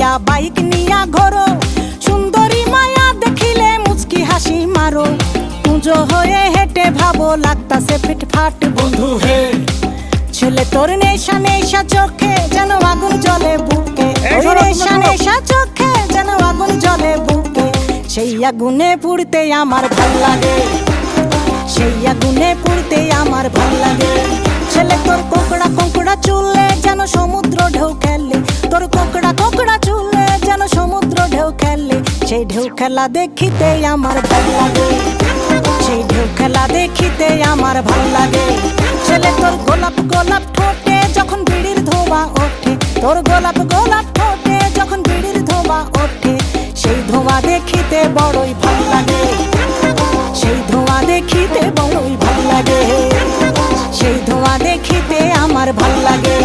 লইয়া বাইক নিয়া ঘোরো, সুন্দরী মায়া দেখিলে মুচকি হাসি মারো, পুজো হয়ে হেঁটে ভাবো লাগতাছে ফিটফাট বন্ধু হে। ছেলে তোর নেশা নেশা চোখে যেন আগুন জ্বলে বুকে, নেশা নেশা চোখে যেন আগুন জ্বলে বুকে, সেই আগুনে পুড়তে আমার ভাল লাগে, সেই আগুনে পুড়তে আমার ভাল লাগে। ছেলে তোর কোকড়া কোকড়া চুলে যেন সমুদ্র ঢেউ খেলে, তোর কোকড়া কোকড়া চুলে যেন সমুদ্র ঢেউ খেলে, সেই ঢেউ খেলা দেখিতে আমার ভাল লাগে, সেই ঢেউ খেলা দেখিতে আমার ভাল লাগে। ছেলে তোর গোলাপ গোলাপ ঠোঁটে যখন বিড়ির ধোঁয়া ওঠে, তোর গোলাপ গোলাপ ঠোঁটে যখন বিড়ির ধোঁয়া ওঠে, সেই ধোঁয়া দেখিতে বড়ই ভাল লাগে, সেই ধোঁয়া দেখিতে বড়ই ভাল লাগে, সেই ধোঁয়া দেখিতে আমার ভাল লাগে।